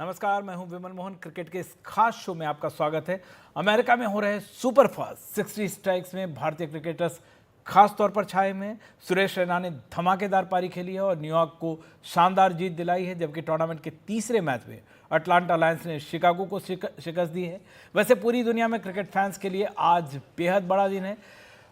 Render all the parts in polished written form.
नमस्कार, मैं हूं विमल मोहन। क्रिकेट के इस खास शो में आपका स्वागत है। अमेरिका में हो रहे सुपर फास्ट 60 स्ट्राइक्स में भारतीय क्रिकेटर्स खास तौर पर छाए हुए हैं। सुरेश रैना ने धमाकेदार पारी खेली है और न्यूयॉर्क को शानदार जीत दिलाई है, जबकि टूर्नामेंट के तीसरे मैच में अटलांटा लायंस ने शिकागो को शिकस्त दी है। वैसे पूरी दुनिया में क्रिकेट फैंस के लिए आज बेहद बड़ा दिन है।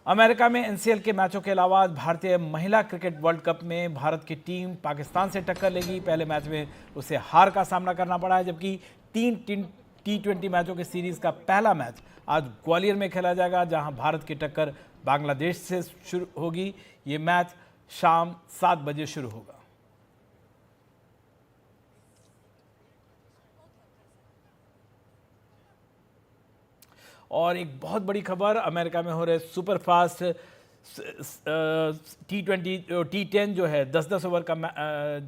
अमेरिका में एनसीएल के मैचों के अलावा आज भारतीय महिला क्रिकेट वर्ल्ड कप में भारत की टीम पाकिस्तान से टक्कर लेगी। पहले मैच में उसे हार का सामना करना पड़ा है, जबकि तीन T20 मैचों के सीरीज का पहला मैच आज ग्वालियर में खेला जाएगा, जहां भारत की टक्कर बांग्लादेश से शुरू होगी। ये मैच शाम 7 बजे शुरू होगा। और एक बहुत बड़ी खबर, अमेरिका में हो रहे सुपर फास्ट T10 जो है 10-10 ओवर का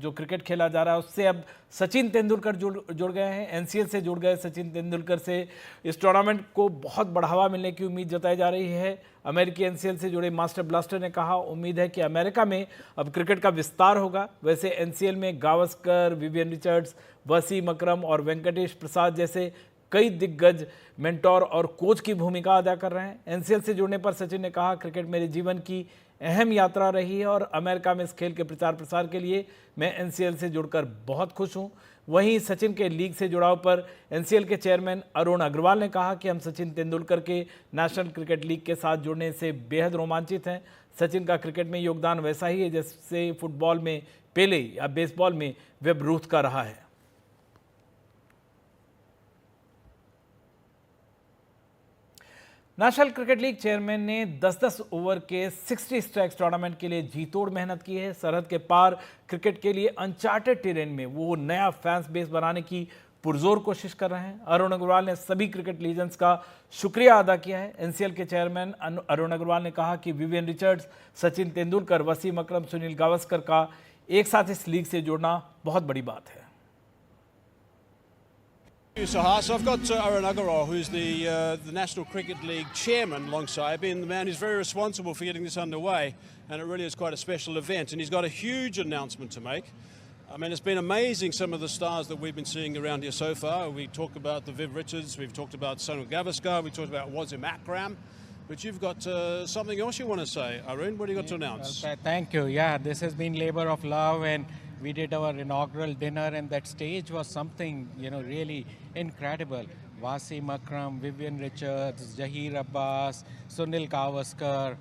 जो क्रिकेट खेला जा रहा है, उससे अब सचिन तेंदुलकर जुड़ गए हैं। एनसीएल से जुड़ गए सचिन तेंदुलकर से इस टूर्नामेंट को बहुत बढ़ावा मिलने की उम्मीद जताई जा रही है। अमेरिकी एनसीएल से जुड़े मास्टर ब्लास्टर ने कहा, उम्मीद है कि अमेरिका में अब क्रिकेट का विस्तार होगा। वैसे एनसीएल में गावस्कर, विवियन रिचर्ड्स, वसीम अकरम और वेंकटेश प्रसाद जैसे कई दिग्गज मेंटोर और कोच की भूमिका अदा कर रहे हैं। एनसीएल से जुड़ने पर सचिन ने कहा, क्रिकेट मेरे जीवन की अहम यात्रा रही है और अमेरिका में इस खेल के प्रचार प्रसार के लिए मैं एनसीएल से जुड़कर बहुत खुश हूं। वहीं सचिन के लीग से जुड़ाव पर एनसीएल के चेयरमैन अरुण अग्रवाल ने कहा कि हम सचिन तेंदुलकर के नेशनल क्रिकेट लीग के साथ जुड़ने से बेहद रोमांचित हैं। सचिन का क्रिकेट में योगदान वैसा ही है जैसे फुटबॉल में पेले या बेसबॉल में बेब रूथ का रहा है। नेशनल क्रिकेट लीग चेयरमैन ने 10-10 ओवर के 60 स्ट्राइक्स टूर्नामेंट के लिए जी तोड़ मेहनत की है। सरहद के पार क्रिकेट के लिए अनचार्टेड टेरेन में वो नया फैंस बेस बनाने की पुरजोर कोशिश कर रहे हैं। अरुण अग्रवाल ने सभी क्रिकेट लीजेंड्स का शुक्रिया अदा किया है। एनसीएल के चेयरमैन अरुण अग्रवाल ने कहा कि विवियन रिचर्ड्स, सचिन तेंदुलकर, वसीम अकरम, सुनील गावस्कर का एक साथ इस लीग से जुड़ना बहुत बड़ी बात है। So I've got Arun Agarwal, who's the National Cricket League chairman alongside me, and the man who's very responsible for getting this underway, and it really is quite a special event, and he's got a huge announcement to make. I mean, it's been amazing, some of the stars that we've been seeing around here so far. We talk about the Viv Richards, we've talked about Sunil Gavaskar, we talked about Wasim Akram, but you've got something else you want to say, Arun. What do you got to announce? Well, thank you. Yeah, this has been labor of love, and we did our inaugural dinner, and that stage was something, really incredible. Wasim Akram, Vivian Richards, Jahir Abbas, Sunil Gavaskar,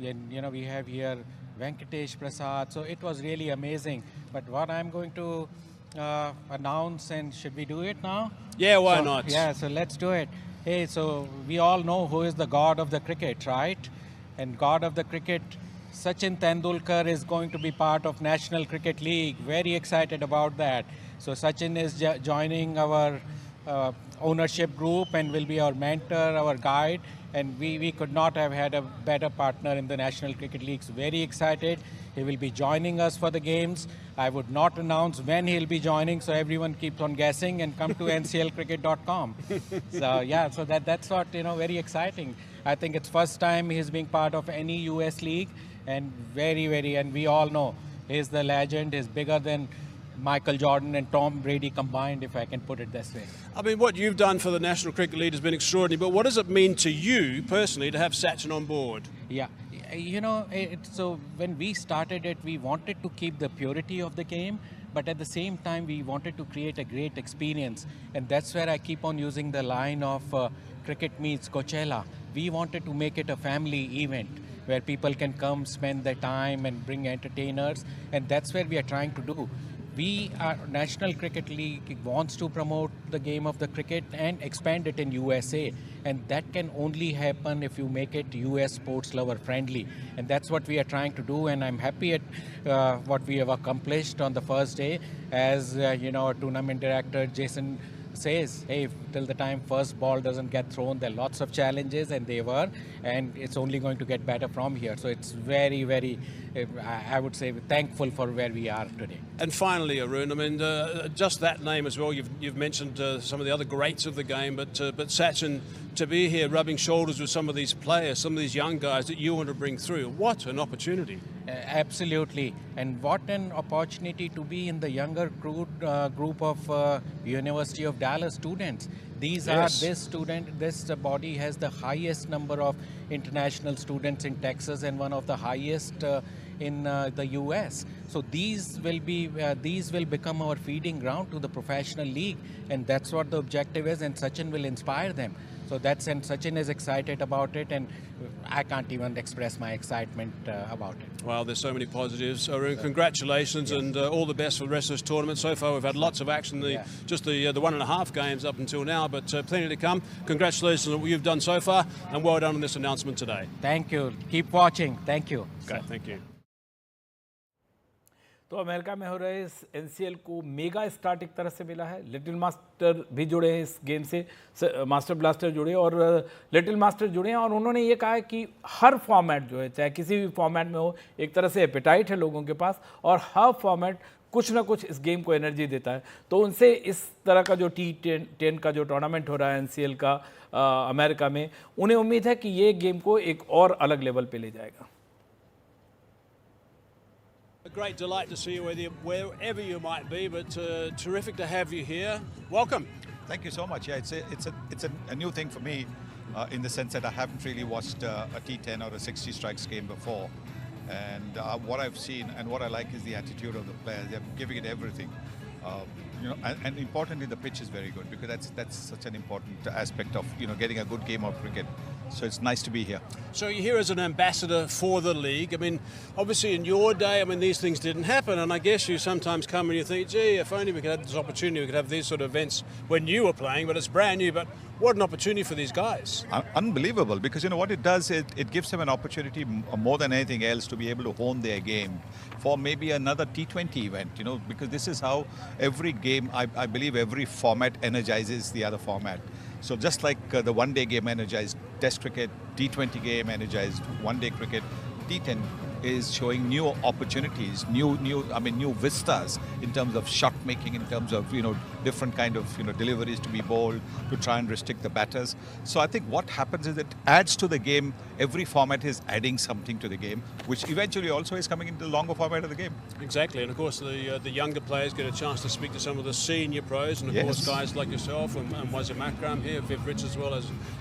and, we have here Venkatesh Prasad. So it was really amazing. But what I'm going to announce, and should we do it now? Yeah, why not? Yeah, so let's do it. Hey, so we all know who is the god of the cricket, right? And god of the cricket, Sachin Tendulkar, is going to be part of National Cricket League. Very excited about that. So Sachin is joining our ownership group and will be our mentor, our guide. And we could not have had a better partner in the National Cricket League. Very excited. He will be joining us for the games. I would not announce when he'll be joining, so everyone keeps on guessing, and come to nclcricket.com. So yeah, so that's what, very exciting. I think it's first time he's being part of any US league, and and we all know he's the legend. He's bigger than Michael Jordan and Tom Brady combined, if I can put it this way. I mean, what you've done for the National Cricket League has been extraordinary, but what does it mean to you personally to have Sachin on board? Yeah, so when we started it, we wanted to keep the purity of the game, but at the same time, we wanted to create a great experience. And that's where I keep on using the line of cricket meets Coachella. We wanted to make it a family event where people can come, spend their time, and bring entertainers. And that's where we are trying to do. Our National Cricket League wants to promote the game of the cricket and expand it in USA. And that can only happen if you make it US sports lover friendly. And that's what we are trying to do. And I'm happy at what we have accomplished on the first day. As our tournament director, Jason, says, hey, till the time first ball doesn't get thrown, there are lots of challenges, and they were, and it's only going to get better from here. So it's very, very, I would say, thankful for where we are today. And finally, Arun, I mean, just that name as well, you've mentioned some of the other greats of the game, but Sachin, to be here rubbing shoulders with some of these players, some of these young guys that you want to bring through, what an opportunity. Absolutely, and what an opportunity to be in the younger group of University of Dallas students. These are this body has the highest number of international students in Texas and one of the highest in the US. So these will become our feeding ground to the professional league, and that's what the objective is. And Sachin will inspire them. So and Sachin is excited about it, and I can't even express my excitement about it. Well, there's so many positives. Arun, congratulations and all the best for the rest of this tournament. So far, we've had lots of action, just the 1.5 games up until now, but plenty to come. Congratulations on what you've done so far, and well done on this announcement today. Thank you. Keep watching. Thank you. Okay, thank you. तो America में हो रहे इस NCL को mega start एक तरह से मिला है। लिटिल मास्टर भी जुड़े हैं इस गेम से, मास्टर ब्लास्टर जुड़े और लिटिल मास्टर जुड़े हैं, और उन्होंने ये कहा है कि हर फॉर्मेट जो है, चाहे किसी भी फॉर्मेट में हो, एक तरह से एपेटाइट है लोगों के पास, और हर फॉर्मेट कुछ ना कुछ इस गेम को एनर्जी देता है। तो उनसे इस तरह का जो T10 का जो टूर्नामेंट हो रहा है एनसीएल का अमेरिका में, उन्हें उम्मीद है कि ये गेम को एक और अलग लेवल पे ले जाएगा। A great delight to see you wherever you might be, but terrific to have you here. Welcome. Thank you so much. Yeah, it's a new thing for me in the sense that I haven't really watched a T10 or a 60 strikes game before. And what I've seen and what I like is the attitude of the players. They're giving it everything. And importantly, the pitch is very good, because that's such an important aspect of getting a good game of cricket. So it's nice to be here. So you're here as an ambassador for the league. I mean, obviously in your day, I mean, these things didn't happen, and I guess you sometimes come and you think, gee, if only we could have this opportunity, we could have these sort of events when you were playing, but it's brand new. But what an opportunity for these guys. Unbelievable, because what it does, it gives them an opportunity more than anything else to be able to hone their game for maybe another T20 event, because this is how every game, I believe every format energizes the other format. So just like the one-day game energized Test cricket, T20 game energized one-day cricket, T10 is showing new opportunities, new vistas in terms of shot making, in terms of different kind of deliveries to be bowled to try and restrict the batters. So I think what happens is it adds to the game. Every format is adding something to the game, which eventually also is coming into the longer format of the game. Exactly, and of course the younger players get a chance to speak to some of the senior pros, and of course guys like yourself and Wasim Akram here, Viv Rich as well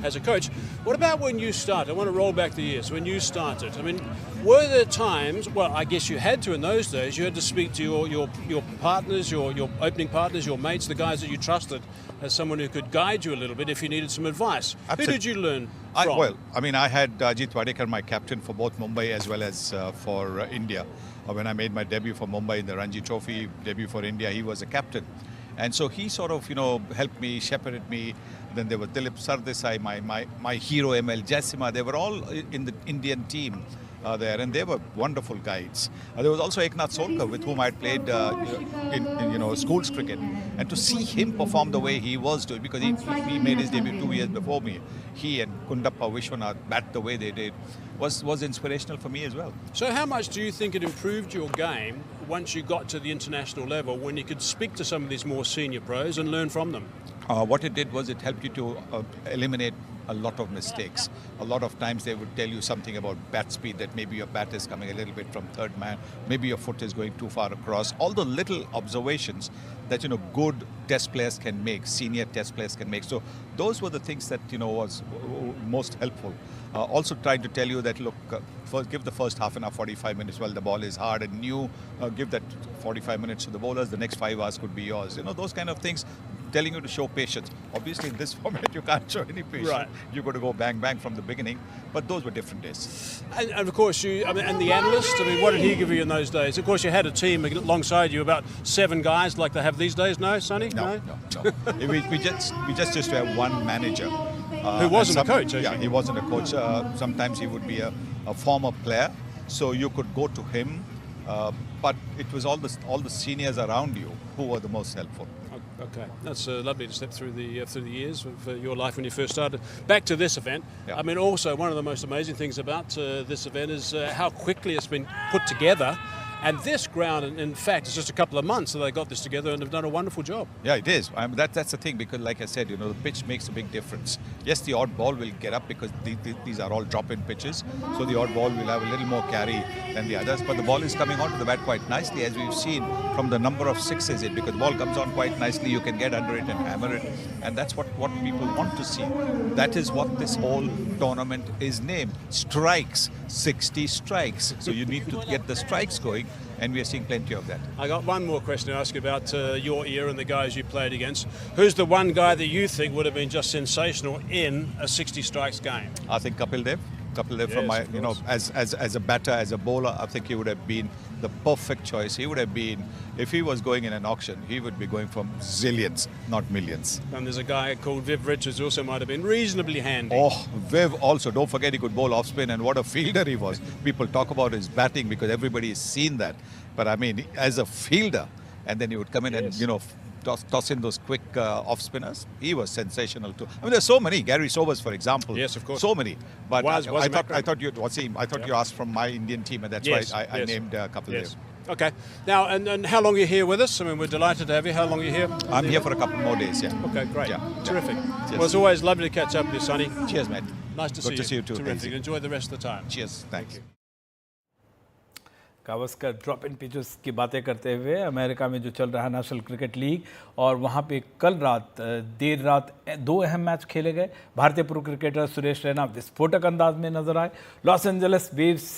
as a coach. What about when you started? I want to roll back the years. When you started, I mean, were there times, well, I guess you had to in those days, you had to speak to your partners, your opening partners, your mates, the guys that you trusted, as someone who could guide you a little bit if you needed some advice. Absolutely. Who did you learn from? I had Ajit Wadekar, my captain for both Mumbai as well as for India. When I made my debut for Mumbai in the Ranji Trophy debut for India, he was a captain. And so he sort of, helped me, shepherded me. Then there was Dilip Sardesai, my hero ML Jasima. They were all in the Indian team there, and they were wonderful guides. There was also Eknath Solkar, with whom I had played in schools cricket, and to see him perform the way he was doing, because he made his debut 2 years before me. He and Kundappa Vishwanath bat the way they did was inspirational for me as well. So how much do you think it improved your game once you got to the international level, when you could speak to some of these more senior pros and learn from them? What it did was it helped you to eliminate a lot of mistakes. A lot of times they would tell you something about bat speed, that maybe your bat is coming a little bit from third man, maybe your foot is going too far across. All the little observations that good test players can make, senior test players can make. So those were the things that was most helpful. Also trying to tell you that, look, first give the first half an hour, 45 minutes while the ball is hard, and give that 45 minutes to the bowlers. The next 5 hours could be yours. Those kind of things, telling you to show patience. Obviously in this format you can't show any patience. Right. You've got to go bang bang from the beginning. But those were different days. And of course and the analyst, what did he give you in those days? Of course you had a team alongside you, about 7 guys like they have these days. No, Sonny? No. we just used to have one manager. Who wasn't a coach, Yeah, he wasn't a coach. Sometimes he would be a former player, so you could go to him. But it was all the seniors around you who were the most helpful. Okay, that's lovely to step through the years of your life when you first started. Back to this event. Yeah. I mean, also one of the most amazing things about this event is how quickly it's been put together, And this ground, in fact, it's just a couple of months that they got this together and have done a wonderful job. Yeah, it is. I mean, that's the thing, because like I said, you know, the pitch makes a big difference. Yes, the odd ball will get up because these are all drop-in pitches, so the odd ball will have a little more carry than the others, but the ball is coming onto the bat quite nicely, as we've seen from the number of sixes because the ball comes on quite nicely, you can get under it and hammer it, and that's what people want to see. That is what this whole tournament is named. Strikes, 60 strikes. So you need to get the strikes going, and we are seeing plenty of that. I got one more question to ask you about your era and the guys you played against. Who's the one guy that you think would have been just sensational in a 60 strikes game? I think Kapil Dev Yes, from my, you know, as a batter, as a bowler, I think he would have been the perfect choice. He would have been, if he was going in an auction, he would be going from zillions, not millions. And there's a guy called Viv Richards who also might have been reasonably handy. Oh, Viv also, don't forget he could bowl off spin, and what a fielder he was. People talk about his batting because everybody has seen that. But I mean, as a fielder, and then he would come in and, you know, toss in those quick off spinners. He was sensational too. I mean, there's so many. Gary Sobers, for example. Yes, of course. So many. But I thought you asked from my Indian team, and that's why I named a couple yes. there. Okay. Now, and how long are you here with us? I mean, we're delighted to have you. How long are you here? I'm here for a couple more days, yeah. Okay, great. Yeah. Terrific. Cheers. Well, it's always lovely to catch up with you, Sonny. Cheers, mate. Nice to see you. Good to see you too. Terrific. Thank you. Enjoy the rest of the time. Cheers. Thanks. Gavaskar drop in pitches की बातें करते हुए America में जो चल रहा है national cricket league, और वहाँ पे कल रात देर रात 2 अहम मैच खेले गए। भारतीय प्रो क्रिकेटर सुरेश रैना विस्फोटक अंदाज में नजर आए। लॉस एंजल्स वेव्स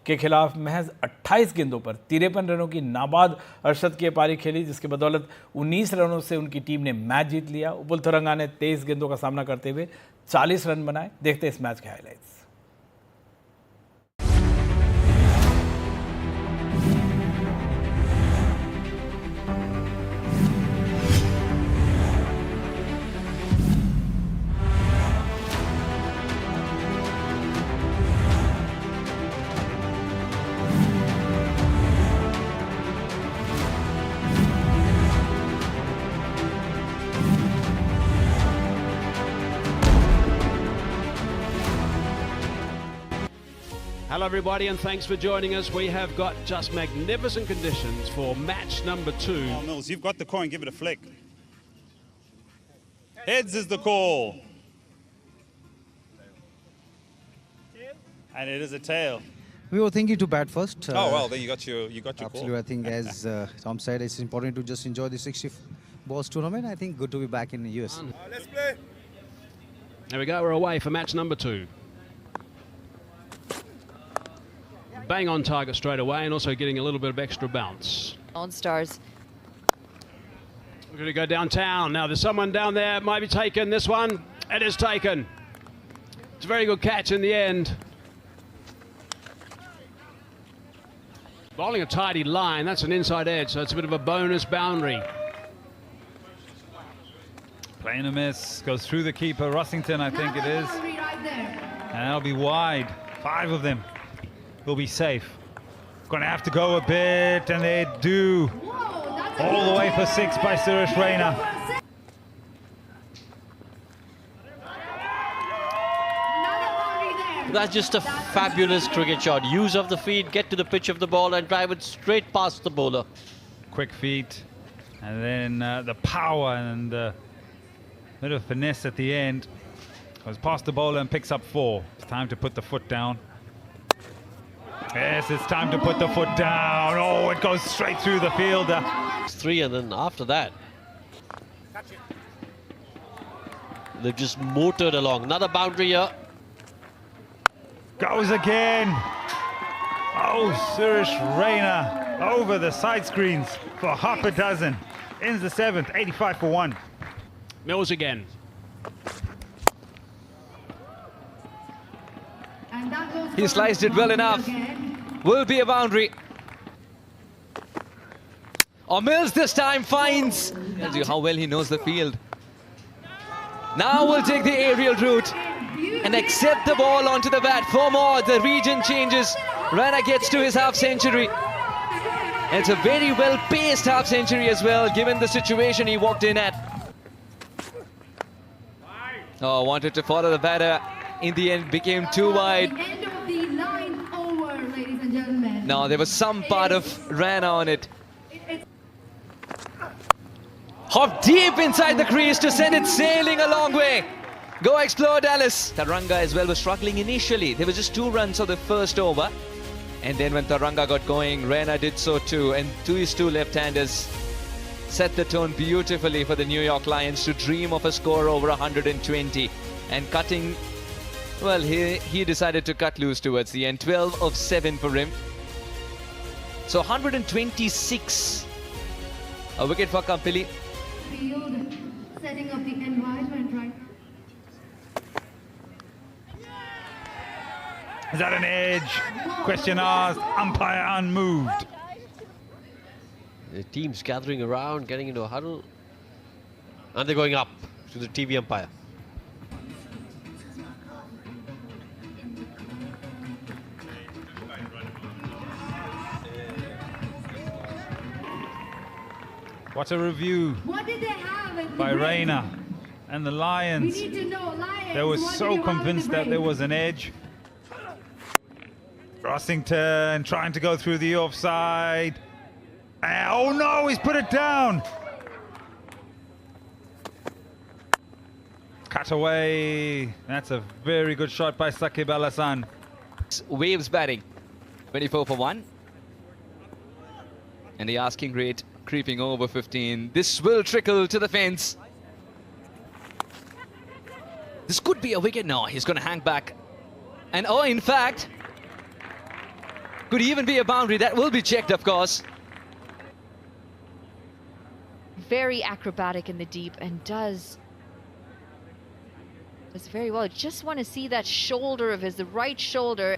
के खिलाफ महज 28 गेंदों पर 53 रनों की नाबाद अर्शद पारी खेली, जिसके बदौलत 19 रनों से उनकी टीम ने मैच जीत लिया। उपुल थरंगा ने 23 गेंदों का सामना करते हुए 40 रन बनाए। देखते हैं इस मैच के highlights. Hello everybody, and thanks for joining us. We have got just magnificent conditions for match number 2. Oh, Mills, you've got the coin, give it a flick. Heads is the call. And it is a tail. We were thinking to bat first. Oh well, then you got your Absolutely, call. I think as Tom said, it's important to just enjoy the 60 balls tournament. I think good to be back in the US. Let's play. There we go, we're away for match number 2. Bang on target straight away, and also getting a little bit of extra bounce. On stars. We're going to go downtown. Now there's someone down there, might be taken. This one, it is taken. It's a very good catch in the end. Bowling a tidy line, that's an inside edge, so it's a bit of a bonus boundary. Playing a miss, goes through the keeper, Rossington I think it is. And that'll be wide. 5 of them will be safe. Gonna have to go a bit, and they do. All the way for 6 by Suresh Raina. That's just a fabulous cricket shot. Use of the feet, get to the pitch of the ball and drive it straight past the bowler. Quick feet, and then the power and the bit of finesse at the end. Goes past the bowler and picks up 4. It's time to put the foot down. Yes, it's time to put the foot down. Oh, it goes straight through the fielder. 3, and then after that, they've just motored along. Another boundary here. Goes again. Oh, Suresh Raina over the side screens for half a dozen. Ends the 7th, 85 for 1. Mills again. He sliced it well enough. Will be a boundary. Oh, Mills this time finds. Tells you how well he knows the field. Now we'll take the aerial route and accept the ball onto the bat. 4 more, the region changes. Raina gets to his half century. And it's a very well paced half century as well, given the situation he walked in at. Oh, wanted to follow the batter. In the end, became too wide. End of the 9th over, ladies and gentlemen. No, there was some part of Raina on it. Hop deep inside the crease to send it sailing a long way. Go explore, Dallas. Taranga as well was struggling initially. There were just 2 runs of the first over. And then when Taranga got going, Raina did so too. And these 2 left-handers set the tone beautifully for the New York Lions to dream of a score over 120. And cutting, well, he decided to cut loose towards the end. 12 of 7 for him. So 126. A wicket for Kampili. Field setting up the environment right now. Is that an edge? Question asked, umpire unmoved. The team's gathering around, getting into a huddle. And they're going up to the TV umpire. What a review What did they have by Raina and the Lions. We need to know, Lions. They were what so did you have convinced in the that there break? was an edge. Rossington trying to go through the offside. Oh no, he's put it down. Cut away. That's a very good shot by Saqib Al Hassan. Waves batting. 24 for 1. And the asking rate creeping over 15. This will trickle to the fence. This could be a wicket. No, he's going to hang back. And oh, in fact, could even be a boundary. That will be checked, of course. Very acrobatic in the deep and does very well. Just want to see that shoulder of his, the right shoulder.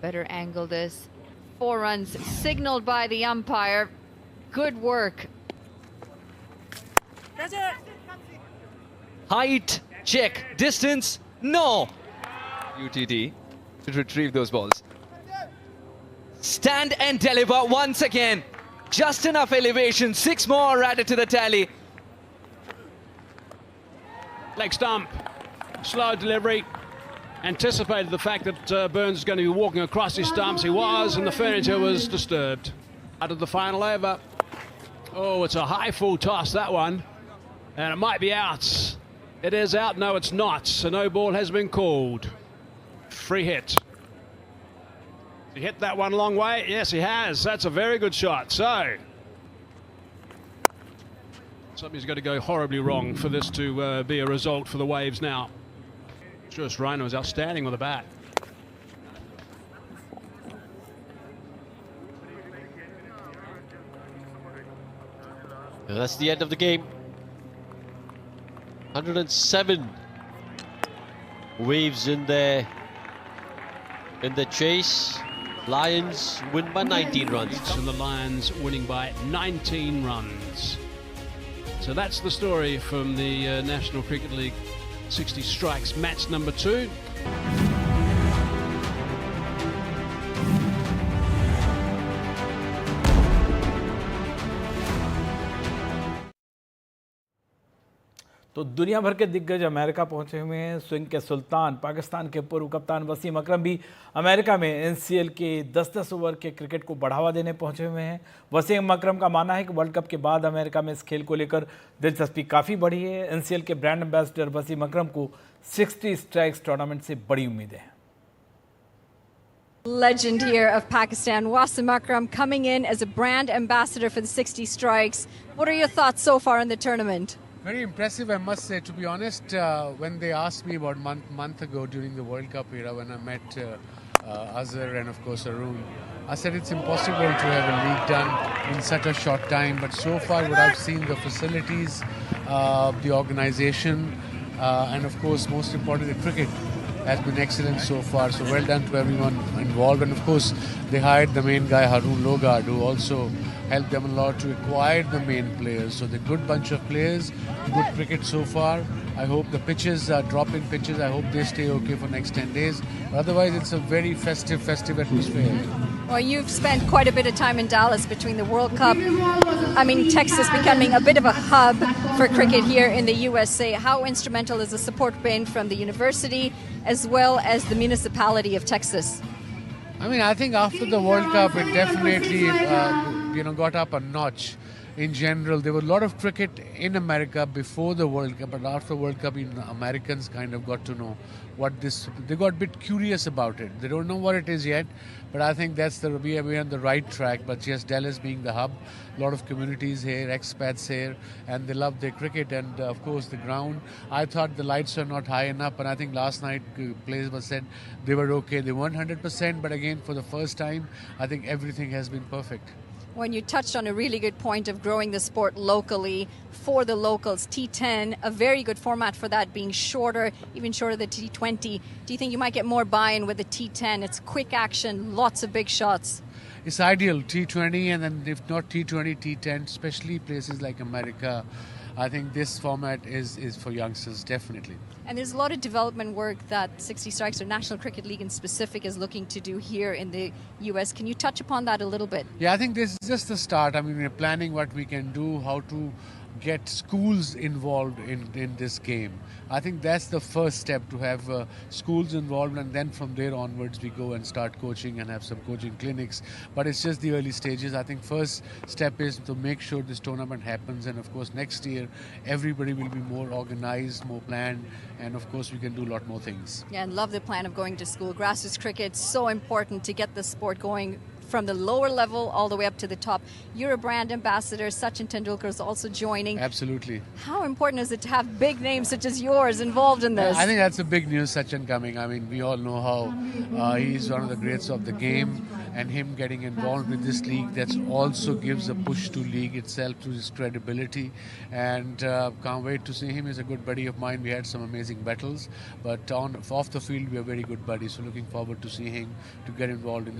Better angle this. 4 runs signaled by the umpire. Good work. Height, check. Distance, no. UTD to retrieve those balls. Stand and deliver once again. Just enough elevation. 6 more added to the tally. Leg stump, slow delivery. Anticipated the fact that Burns was going to be walking across his stumps. He was, and the furniture was disturbed. Out of the final over. Oh, it's a high full toss, that one. And it might be out. It is out. No, it's not. So no ball has been called. Free hit. He hit that one long way. Yes, he has. That's a very good shot. So something's going to go horribly wrong for this to be a result for the Waves now. Suresh Raina was outstanding with the bat. And that's the end of the game. 107. Waves in the chase. Lions win by 19 runs. And the Lions winning by 19 runs. So that's the story from the National Cricket League 60 strikes match number 2. तो दुनिया भर के दिग्गज America पहुंचे हुए हैं। Swing के सुल्तान पाकिस्तान के पूर्व कप्तान वसीम अकरम भी अमेरिका में एनसीएल के 10-10 ओवर के क्रिकेट को बढ़ावा देने पहुंचे हुए हैं। वसीम अकरम का मानना है कि वर्ल्ड कप के बाद अमेरिका में इस खेल को लेकर दिलचस्पी काफ़ी बढ़ी है। एनसीएल के ब्रांड एम्बेसडर वसीम अकरम को 60 स्ट्राइक्स टूर्नामेंट से बड़ी उम्मीदें हैं। Legend here of Pakistan, Wasim Akram, coming in as a brand ambassador for the 60 strikes. What are your thoughts so far in the tournament? Very impressive, I must say. To be honest, when they asked me about month ago during the World Cup era, when I met Azhar and of course Arun, I said it's impossible to have a league done in such a short time. But so far, what I've seen, the facilities, the organisation, and of course, most importantly, the cricket has been excellent so far. So well done to everyone involved. And of course, they hired the main guy, Harun Logard, who also helped them a lot to acquire the main players. So they're a good bunch of players, good cricket so far. I hope the pitches are drop-in pitches. I hope they stay okay for next 10 days. But otherwise, it's a very festive atmosphere. Well, you've spent quite a bit of time in Dallas between the World Cup. I mean, Texas becoming a bit of a hub for cricket here in the USA. How instrumental is the support been from the university as well as the municipality of Texas? I mean, I think after the World Cup, it definitely, got up a notch. In general, there was a lot of cricket in America before the World Cup, but after the World Cup, Americans kind of got to know what this. They got a bit curious about it. They don't know what it is yet, but I think we're on the right track. But yes, Dallas being the hub, a lot of communities here, expats here, and they love their cricket. And of course, the ground. I thought the lights were not high enough, and I think last night players were said they were okay. They weren't 100%, but again, for the first time, I think everything has been perfect. When you touched on a really good point of growing the sport locally for the locals, T10, a very good format for that, being shorter, even shorter than T20. Do you think you might get more buy-in with the T10? It's quick action, lots of big shots. It's ideal, T20, and then if not T20, T10, especially places like America. I think this format is for youngsters, definitely. And there's a lot of development work that 60 Strikes or National Cricket League in specific is looking to do here in the US. Can you touch upon that a little bit? Yeah, I think this is just the start. I mean, we're planning what we can do, how to get schools involved in this game. I think that's the first step, to have schools involved, and then from there onwards we go and start coaching and have some coaching clinics. But it's just the early stages. I think first step is to make sure this tournament happens, and of course next year everybody will be more organized, more planned, and of course we can do a lot more things. Yeah, and love the plan of going to school. Grassroots cricket, so important to get the sport going from the lower level all the way up to the top. You're a brand ambassador. Sachin Tendulkar is also joining. Absolutely. How important is it to have big names such as yours involved in this? I think that's a big news, Sachin coming. I mean, we all know how he's one of the greats of the game, and him getting involved with this league, that also gives a push to league itself, to his credibility, and can't wait to see him. He's a good buddy of mine. We had some amazing battles, but off the field we are very good buddies, so looking forward to seeing him to get involved in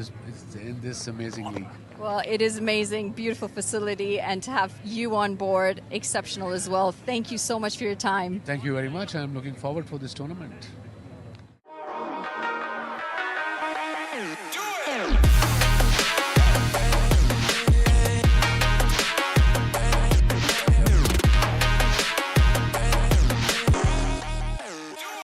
this amazing league. Well, it is amazing, beautiful facility, and to have you on board, exceptional as well. Thank you so much for your time. Thank you very much. I'm looking forward for this tournament.